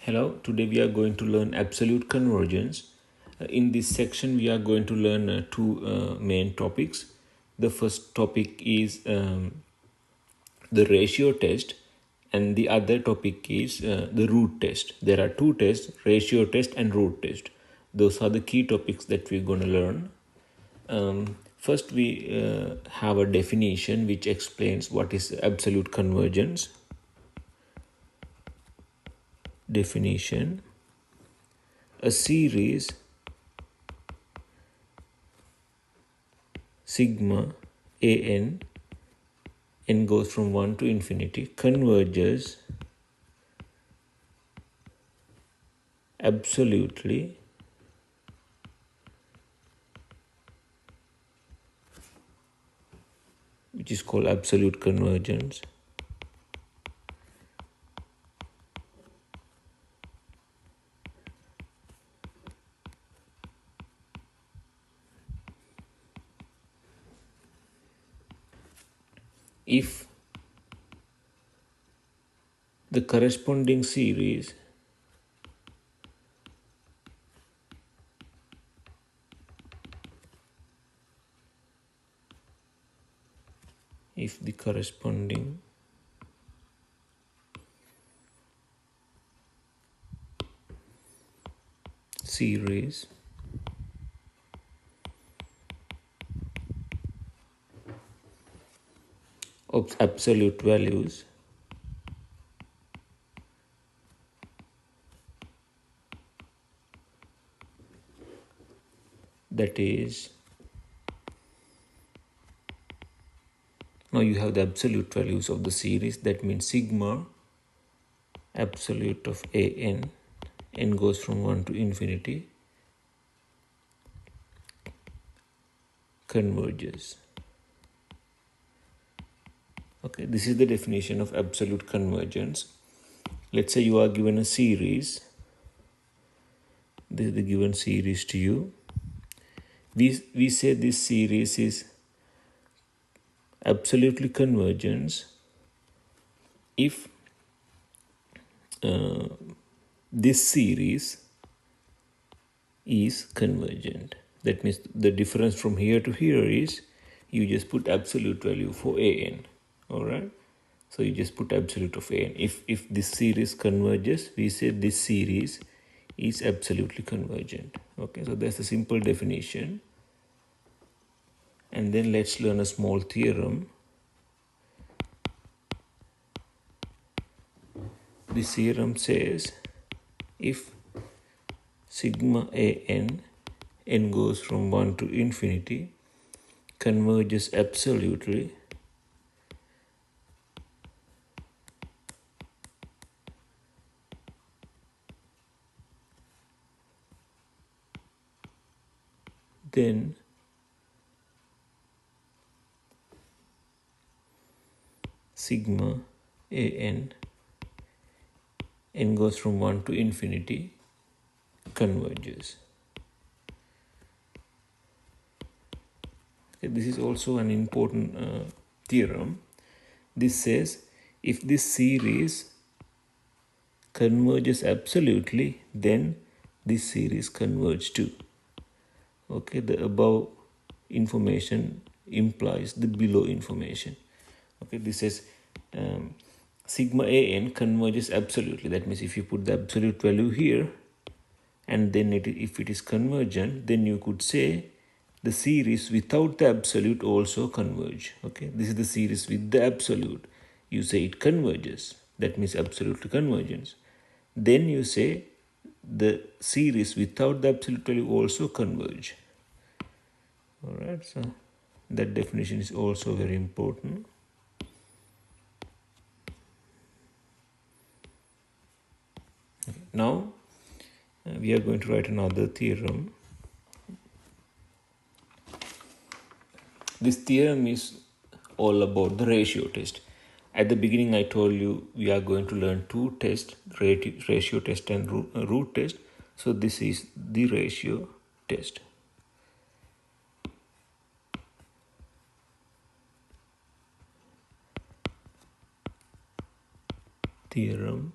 Hello, today we are going to learn absolute convergence. In this section, we are going to learn two main topics. The first topic is the ratio test, and the other topic is the root test. There are two tests, ratio test and root test. Those are the key topics that we're going to learn. First, we have a definition which explains what is absolute convergence. Definition: a series sigma n goes from 1 to infinity, converges absolutely which is called absolute convergence, if the corresponding series of absolute values that is, now you have the absolute values of the series, that means sigma absolute of n goes from 1 to infinity, converges. Okay, this is the definition of absolute convergence. Let's say you are given a series. This is the given series to you. We say this series is absolutely convergent if this series is convergent. That means the difference from here to here is you just put absolute value for an. All right, so you just put absolute of an. If this series converges, we say this series is absolutely convergent. Okay, so that's a simple definition. And then let's learn a small theorem. This theorem says if sigma n goes from 1 to infinity, converges absolutely, then sigma n goes from 1 to infinity converges. Okay, this is also an important theorem. This says if this series converges absolutely, then this series converges too. Okay, the above information implies the below information. Okay, this says sigma n converges absolutely. That means if you put the absolute value here, and then if it is convergent, then you could say the series without the absolute also converge. Okay, this is the series with the absolute. You say it converges. That means absolutely convergence. Then you say the series without the absolute value also converge. All right, so that definition is also very important. Okay. Now we are going to write another theorem. This theorem is all about the ratio test. At the beginning, I told you we are going to learn two tests, ratio test and root test. So this is the ratio test. Theorem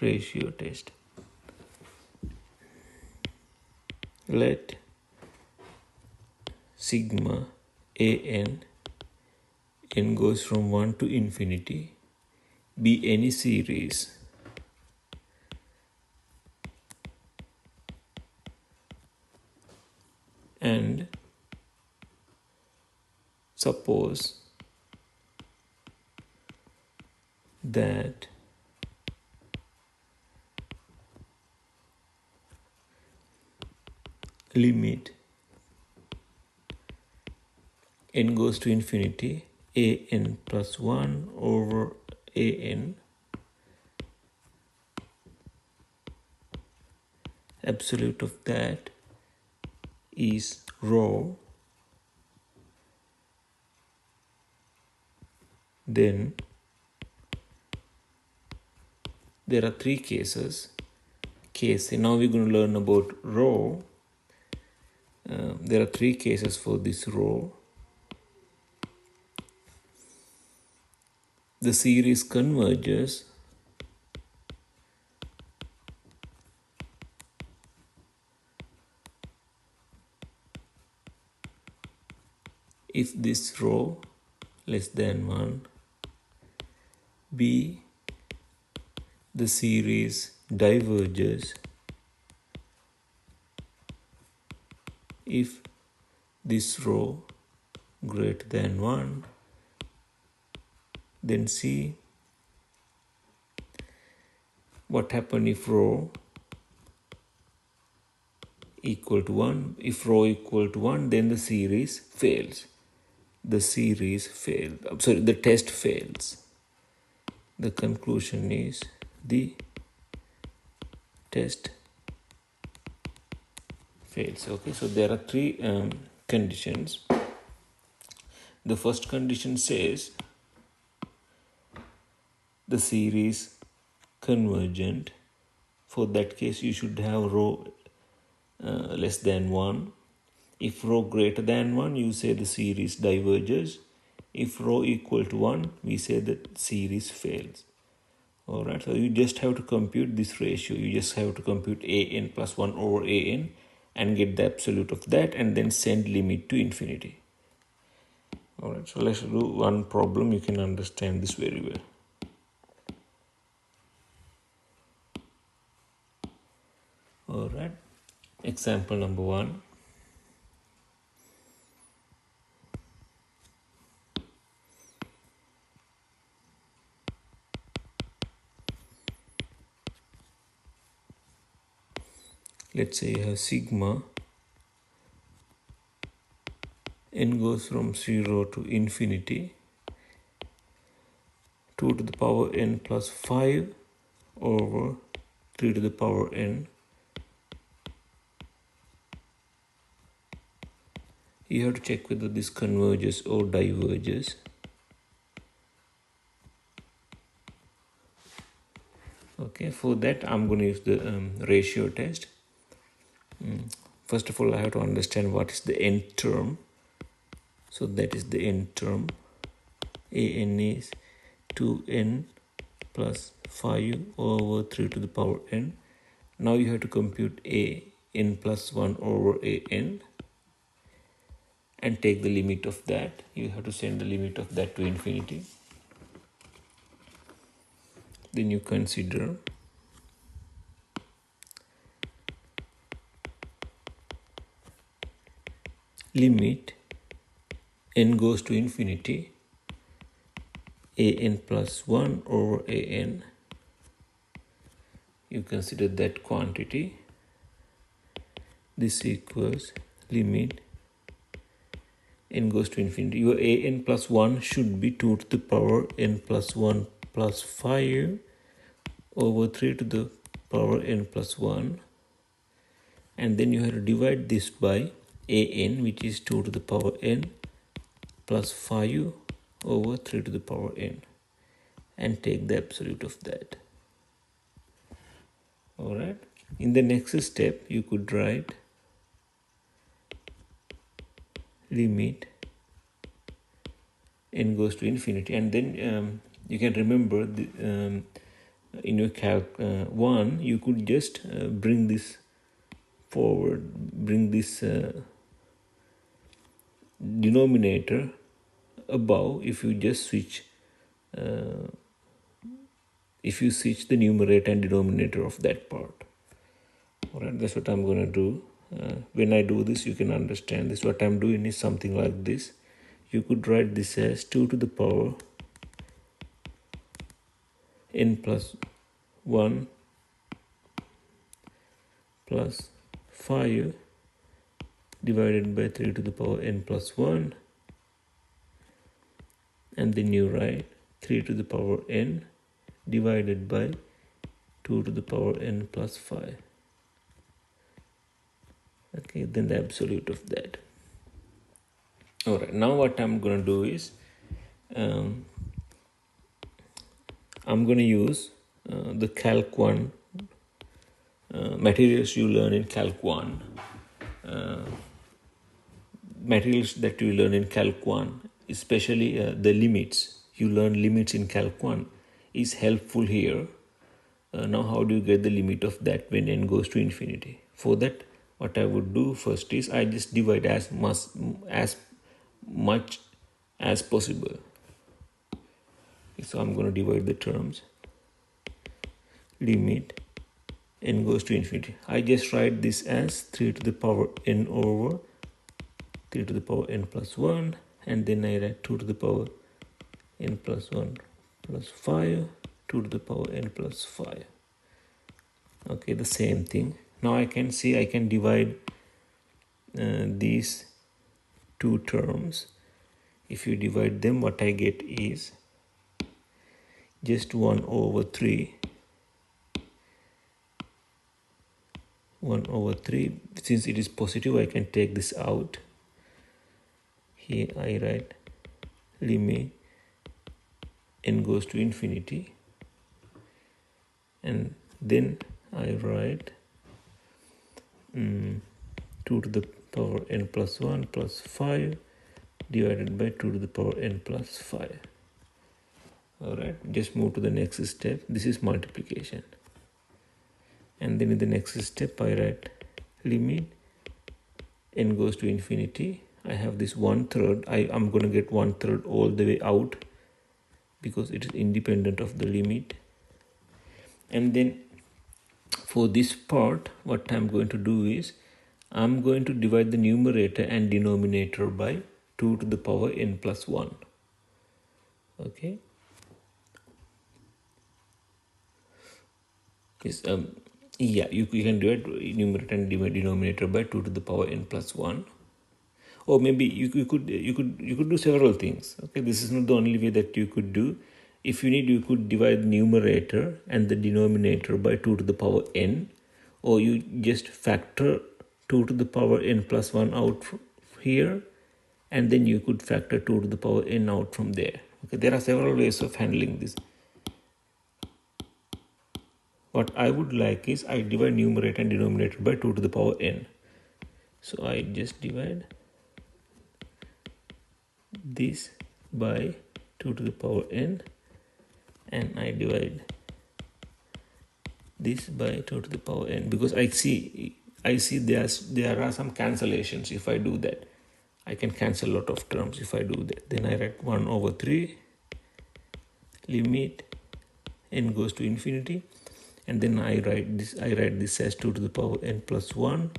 ratio test. Let sigma n goes from 1 to infinity, be any series and suppose that limit n goes to infinity an plus 1 over an absolute of that is rho, then there are three cases. Now we're going to learn about rho. There are three cases for this rho. The series converges if this rho less than 1, b the series diverges if this rho greater than 1, then see what happens if rho equal to 1. If rho equal to 1, then the series fails. The test fails. The conclusion is the test fails. Okay, so there are three conditions. The first condition says the series convergent. For that case, you should have rho less than 1. If rho greater than 1, you say the series diverges. If rho equal to 1, we say that series fails. Alright, so you just have to compute this ratio. You just have to compute an plus 1 over an and get the absolute of that and then send limit to infinity. Alright, so let's do one problem. You can understand this very well. Alright, example number 1. Let's say you have sigma n goes from 0 to infinity 2 to the power n plus 5 over 3 to the power n. You have to check whether this converges or diverges. Okay, for that I'm going to use the ratio test. First of all, I have to understand what is the nth term. So that is the nth term. An is 2n plus 5 over 3 to the power n. Now you have to compute n plus 1 over an and take the limit of that. You have to send the limit of that to infinity. Then you consider limit n goes to infinity an plus 1 over an. You consider that quantity. This equals limit n goes to infinity. Your an plus 1 should be 2 to the power n plus 1 plus 5 over 3 to the power n plus 1. And then you have to divide this by an, which is 2 to the power n plus 5 over 3 to the power n, and take the absolute of that. Alright. In the next step, you could write limit n goes to infinity, and then you can remember in your calc 1, you could just bring this forward, bring this denominator above if you just switch the numerator and denominator of that part. Alright, that's what I'm going to do. When I do this, you can understand this. What I'm doing is something like this. You could write this as 2 to the power n plus 1 plus 5 divided by 3 to the power n plus 1, and then you write 3 to the power n divided by 2 to the power n plus 5. Okay, then the absolute of that. Alright, now what I'm going to do is I'm going to use the Calc 1 materials you learn in Calc 1. Materials that you learn in Calc 1, especially the limits. You learn limits in Calc 1 is helpful here. Now how do you get the limit of that when n goes to infinity? For that, what I would do first is I just divide as much as possible. So I'm going to divide the terms. Limit n goes to infinity. I just write this as 3 to the power n over 3 to the power n plus 1, and then I write 2 to the power n plus 1 plus 5, 2 to the power n plus 5. Okay, the same thing. Now I can see I can divide these two terms. If you divide them, what I get is just 1 over 3. 1 over 3. Since it is positive, I can take this out. Here I write limit n goes to infinity, and then I write 2 to the power n plus 1 plus 5 divided by 2 to the power n plus 5. Alright, just move to the next step. This is multiplication. And then in the next step, I write limit n goes to infinity. I have this 1/3. I'm going to get 1/3 all the way out because it is independent of the limit. And then for this part, what I'm going to do is I'm going to divide the numerator and denominator by 2 to the power n plus 1. Okay. Yes, you can divide numerator and denominator by 2 to the power n plus 1. Or maybe you could do several things. Okay, this is not the only way that you could do. If you need, you could divide the numerator and the denominator by 2 to the power n, or you just factor 2 to the power n plus 1 out here, and then you could factor 2 to the power n out from there. Okay, there are several ways of handling this. What I would like is I divide numerator and denominator by 2 to the power n. So I just divide this by 2 to the power n, and I divide this by 2 to the power n, because I see there are some cancellations. If I do that, I can cancel a lot of terms if I do that. Then I write 1 over 3 limit n goes to infinity, and then I write this as 2 to the power n plus 1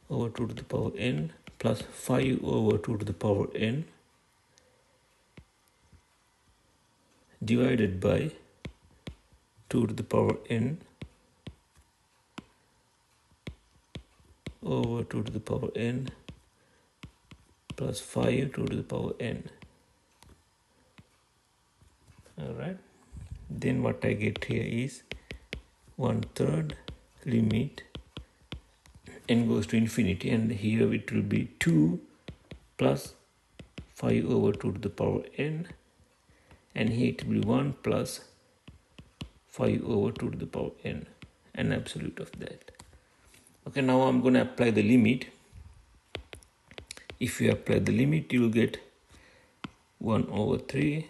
over 2 to the power n plus 5 over 2 to the power n divided by 2 to the power n over 2 to the power n plus 5 2 to the power n. Alright, then what I get here is 1/3 limit n goes to infinity, and here it will be 2 plus 5 over 2 to the power n, and here it will be 1 plus 5 over 2 to the power n, an absolute of that. Okay, now I'm going to apply the limit. If you apply the limit, you will get 1 over 3,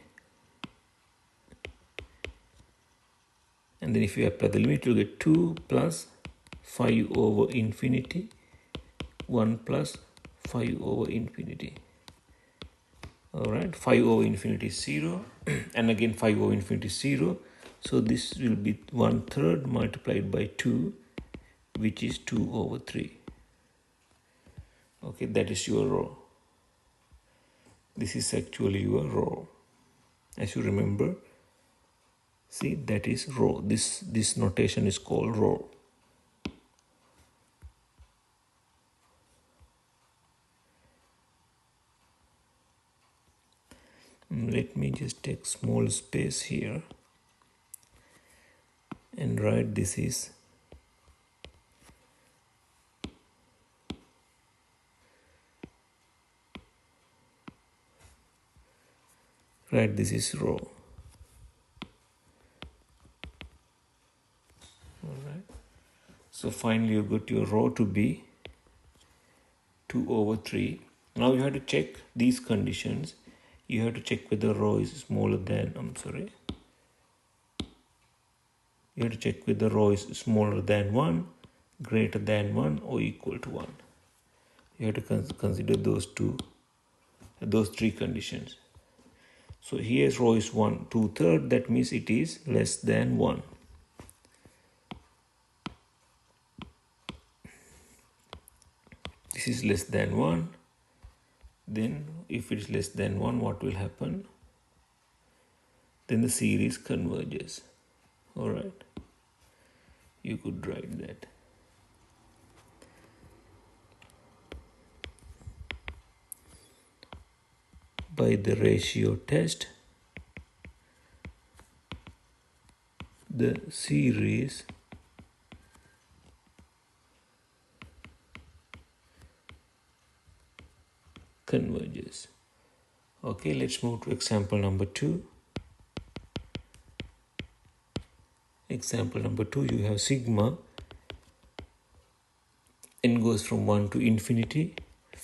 And then if you apply the limit, you'll get 2 plus 5 over infinity, 1 plus 5 over infinity. Alright, 5 over infinity is 0, and again 5 over infinity is 0. So this will be 1/3 multiplied by 2, which is 2 over 3. Okay, that is your row. This is actually your row. As you remember, see, that is row. This notation is called row. Let me just take small space here and write this is row. Alright. So finally you got your row to be 2 over 3. Now you have to check these conditions. You have to check whether row is smaller than, you have to check whether row is smaller than 1, greater than 1, or equal to 1. You have to consider those three conditions. So here row is 1 2/3, that means it is less than 1. This is less than 1. Then if it is less than 1, what will happen? Then the series converges. Alright, you could write that. By the ratio test, the series converges. Okay, let's move to example number 2. Example number 2, you have sigma n goes from 1 to infinity,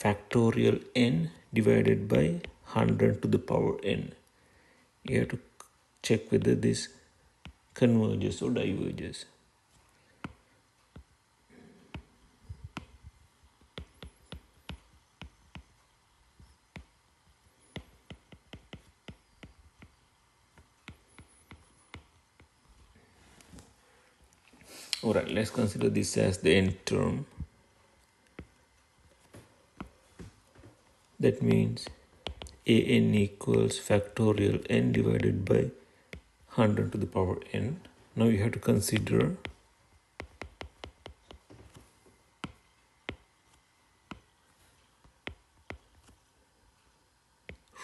factorial n divided by 100 to the power n. You have to check whether this converges or diverges. Alright, let's consider this as the nth term. That means an equals factorial n divided by 100 to the power n. Now you have to consider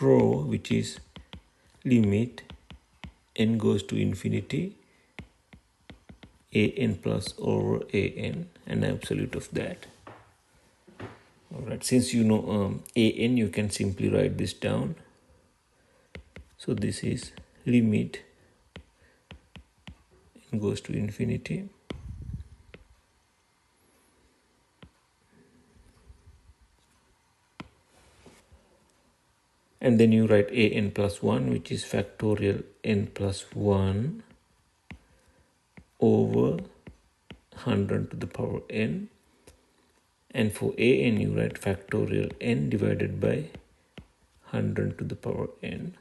row, which is limit n goes to infinity an plus over an, an absolute of that. Alright, since you know an, you can simply write this down. So this is limit n goes to infinity and then you write an plus 1, which is factorial n plus 1 over 100 to the power n, and for an you write factorial n divided by 100 to the power n.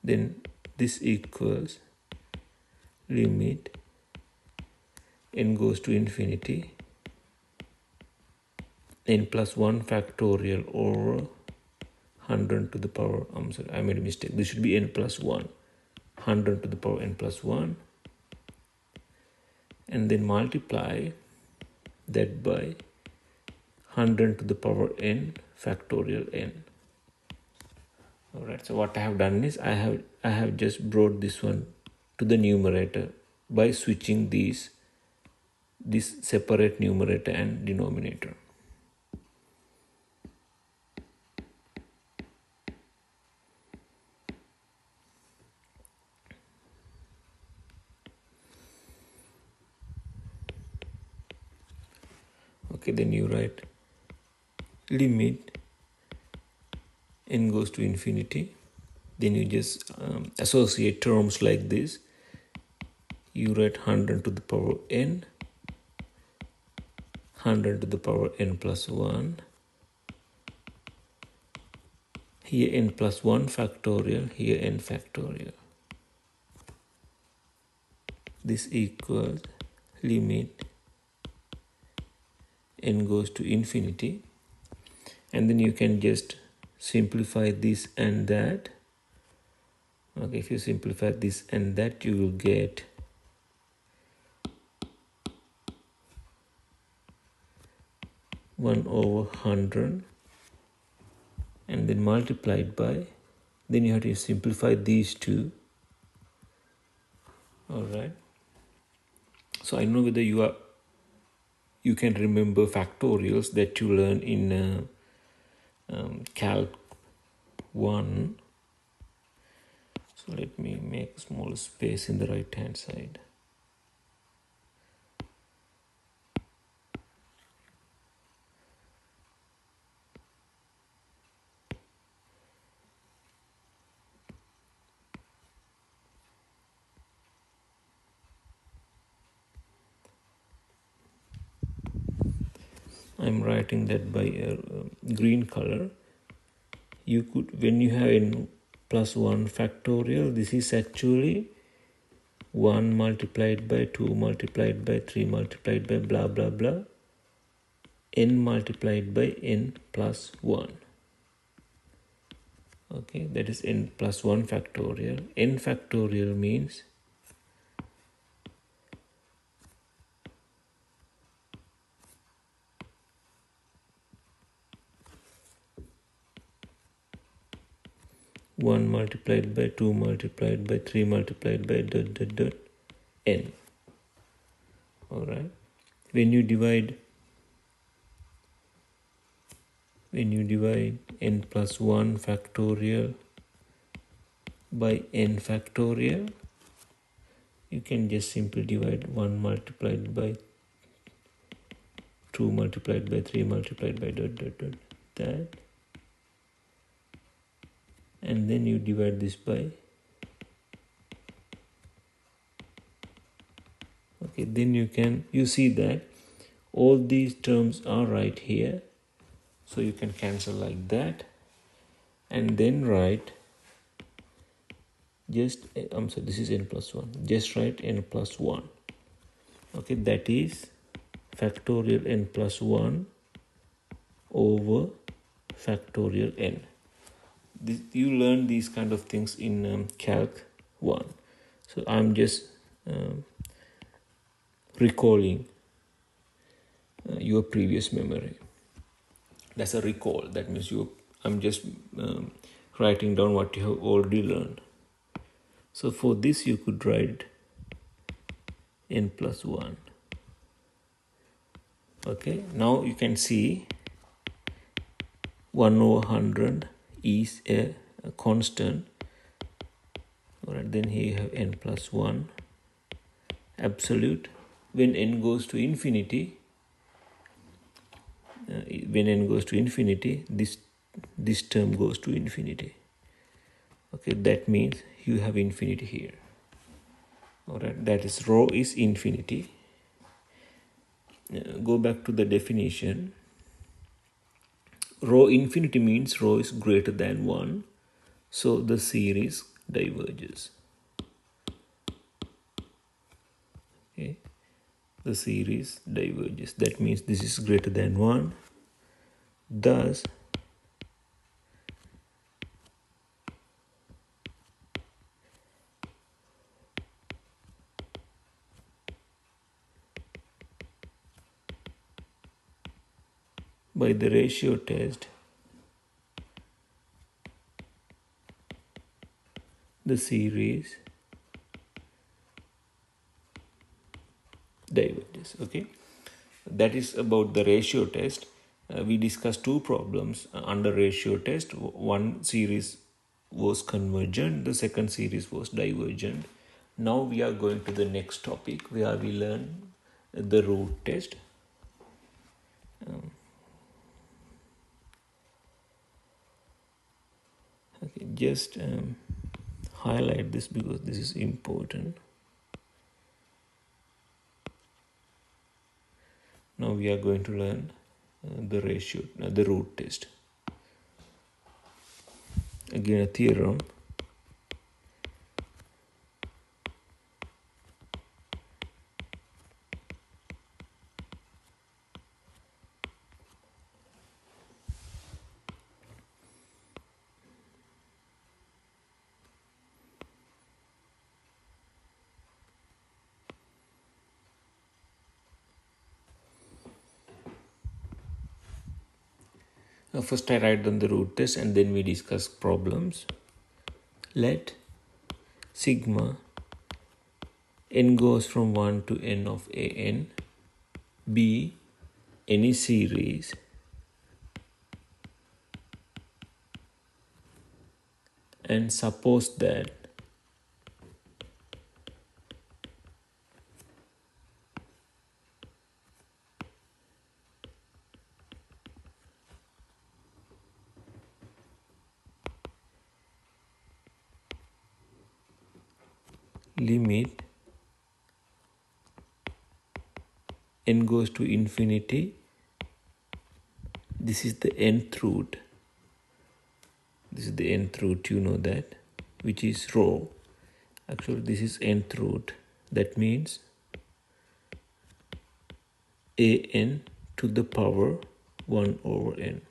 Then this equals limit n goes to infinity n plus 1 factorial over 100 to the power, I made a mistake, this should be n plus 1, 100 to the power n plus 1, and then multiply that by 100 to the power n factorial n. Alright, so what I have done is I have just brought this one to the numerator by switching this separate numerator and denominator. Okay, then you write limit n goes to infinity, then you just associate terms like this. You write 100 to the power n, 100 to the power n plus 1. Here n plus 1 factorial, here n factorial. This equals limit n goes to infinity. And then you can just simplify this and that. Okay, if you simplify this and that, you will get 1 over 100 and then multiplied by, then you have to simplify these two. All right. So I don't know whether you can remember factorials that you learn in Calc 1. So let me make a small space in the right hand side. I'm writing that by a green color. You could, when you have n plus 1 factorial, this is actually 1 multiplied by 2 multiplied by 3 multiplied by blah blah blah, n multiplied by n plus 1. Okay, that is n plus 1 factorial. N factorial means one multiplied by 2 multiplied by 3 multiplied by dot dot dot n. All right. When you divide n plus 1 factorial by n factorial, you can just simply divide 1 multiplied by 2 multiplied by 3 multiplied by dot dot dot that, and then you divide this by, okay, then you see that all these terms are right here, so you can cancel like that and then write just, I'm sorry, this is n plus 1, just write n plus 1. Okay, that is factorial n plus 1 over factorial n. You learn these kind of things in Calc 1. So I'm just recalling your previous memory. That's a recall. That means I'm just writing down what you have already learned. So for this you could write n plus 1. Okay, now you can see 1 over 100 is a constant. All right, then here you have n plus 1 absolute. When n goes to infinity, this term goes to infinity. Okay, that means you have infinity here. All right, that is rho is infinity. Go back to the definition. Rho infinity means rho is greater than 1, so the series diverges. Okay, the series diverges. That means this is greater than 1. Thus, by the ratio test, the series diverges. Okay, that is about the ratio test. We discussed two problems under ratio test. One series was convergent, the second series was divergent. Now we are going to the next topic where we learn the root test. Okay, just highlight this because this is important. Now we are going to learn the root test. Again, a theorem. First I write down the root test and then we discuss problems. Let sigma n goes from 1 to n of an be any series and suppose that limit n goes to infinity. This is the nth root. This is the nth root, you know that, which is rho. Actually, this is nth root. That means an to the power 1 over n.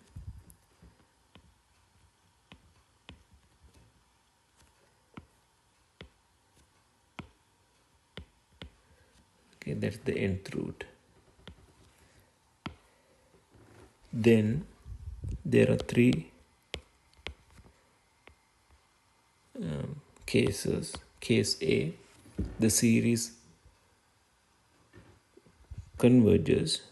Okay, that's the nth root. Then there are three cases. Case A, the series converges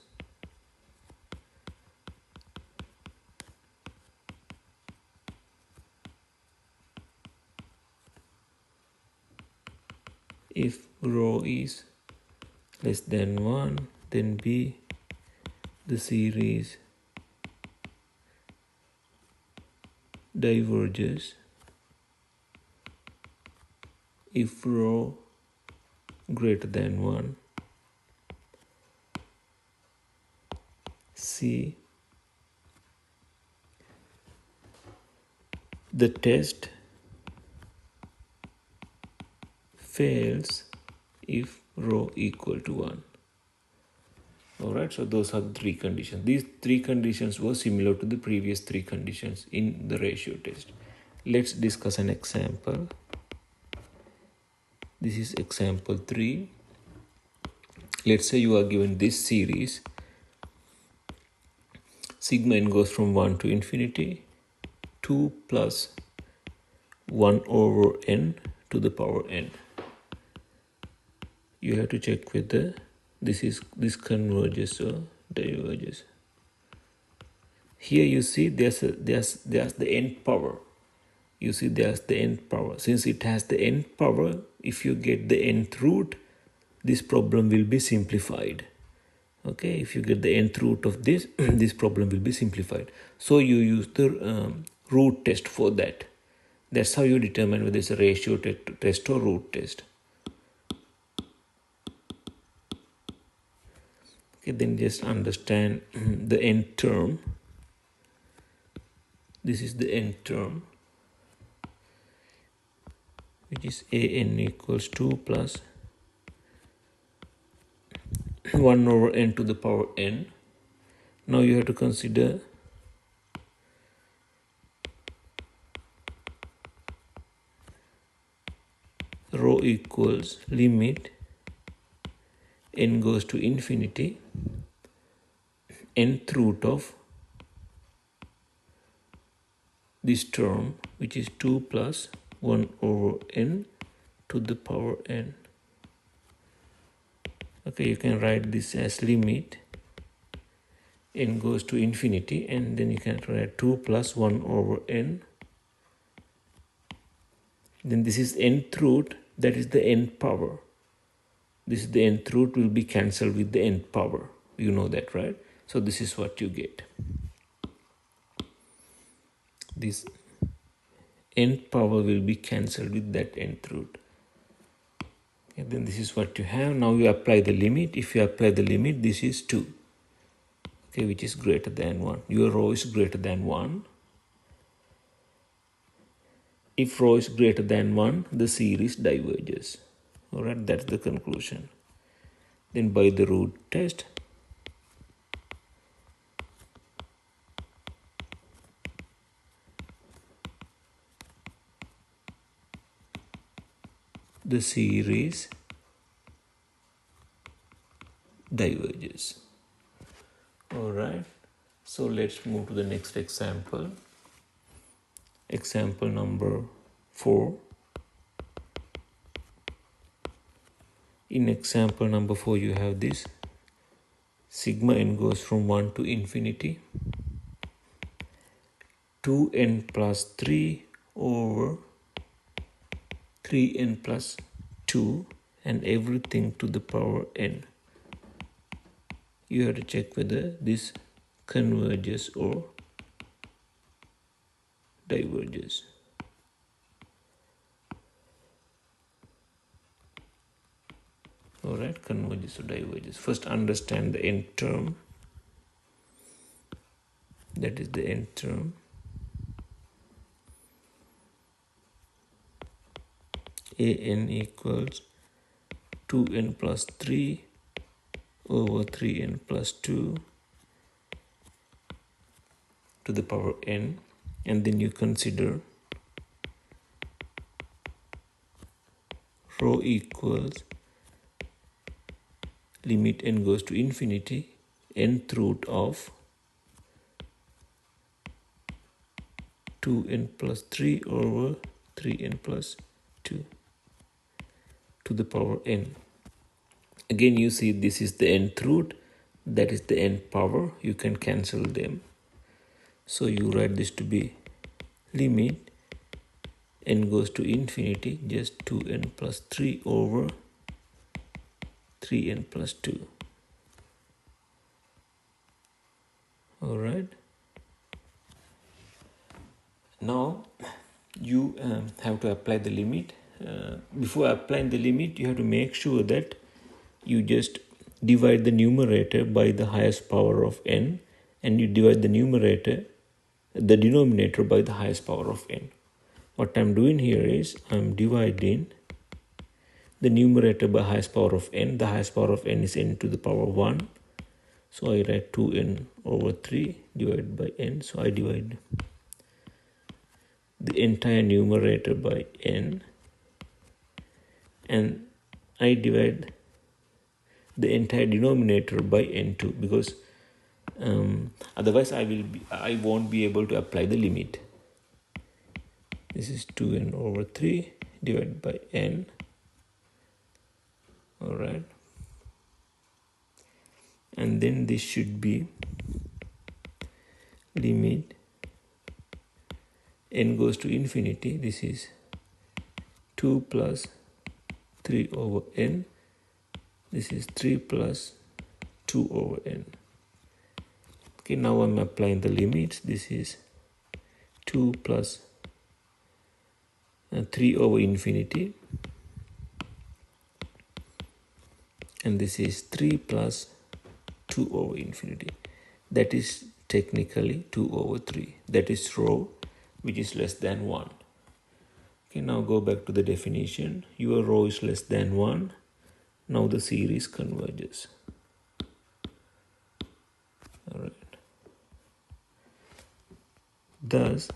if rho is less than 1, then B, the series diverges if rho greater than 1. C, the test fails if rho equal to 1. Alright, so those are the three conditions. These three conditions were similar to the previous three conditions in the ratio test. Let's discuss an example. This is example 3. Let's say you are given this series. Sigma n goes from 1 to infinity. 2 plus 1 over n to the power n. You have to check whether this converges or diverges. Here you see there's the nth power. You see there's the nth power. Since it has the nth power, if you get the nth root, this problem will be simplified. Okay, if you get the nth root of this, this problem will be simplified. So you use the root test for that. That's how you determine whether it's a ratio test or root test. Okay, then just understand the nth term. This is the nth term, which is an equals 2 plus 1 over n to the power n. Now you have to consider rho equals limit n goes to infinity, nth root of this term, which is 2 plus 1 over n to the power n. Okay, you can write this as limit n goes to infinity, and then you can write 2 plus 1 over n. Then this is nth root, that is the nth power. This is the nth root will be cancelled with the nth power. You know that, right? So this is what you get. This nth power will be cancelled with that nth root. Okay, then this is what you have. Now you apply the limit. If you apply the limit, this is 2. Okay, which is greater than 1. Your rho is greater than 1. If rho is greater than 1, the series diverges. Alright, that's the conclusion. Then by the root test, the series diverges. Alright, so let's move to the next example. Example number 4. In example number 4, you have this. Sigma n goes from 1 to infinity. 2n plus 3 over 3n plus 2 and everything to the power n. You have to check whether this converges or diverges. Alright, converges or diverges. First understand the nth term. That is the nth term. An equals 2n plus 3 over 3n plus 2 to the power n, and then you consider rho equals limit n goes to infinity, nth root of 2n plus 3 over 3n plus 2 to the power n. Again, you see this is the nth root, that is the nth power. You can cancel them. So you write this to be limit n goes to infinity, just 2n plus 3 over 3n plus 2. Alright. Now you have to apply the limit. Before applying the limit, you have to make sure that you just divide the numerator by the highest power of n, and you divide the denominator by the highest power of n. What I'm doing here is I'm dividing the numerator by highest power of n. The highest power of n is n to the power 1. So I write 2n over 3 divided by n. So I divide the entire numerator by n, and I divide the entire denominator by n2, because otherwise I won't be able to apply the limit. This is 2n over 3 divided by n. Alright, and then this should be limit n goes to infinity. This is 2 plus 3 over n. This is 3 plus 2 over n. Okay, now I'm applying the limits. This is 2 plus 3 over infinity. And this is 3 plus 2 over infinity. That is technically 2 over 3. That is rho, which is less than 1. Okay, now go back to the definition. Your rho is less than 1. Now the series converges. Alright. Thus,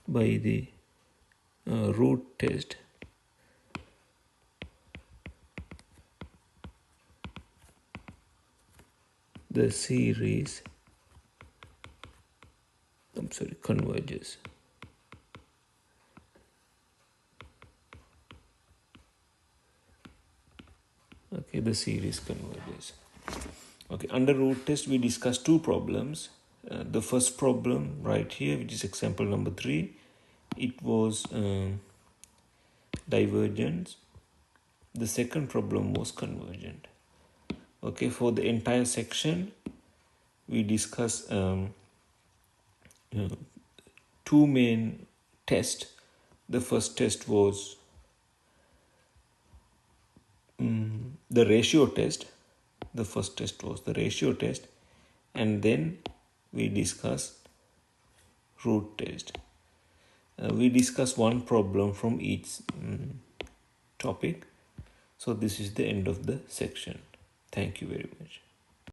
by the root test, the series converges. Okay, the series converges. Okay, under root test we discussed two problems. The first problem right here, which is example number 3, it was divergence. The second problem was convergent. Okay, for the entire section we discuss two main tests. The first test was the ratio test. The first test was the ratio test, and then we discussed root test. We discuss one problem from each topic. So this is the end of the section. Thank you very much.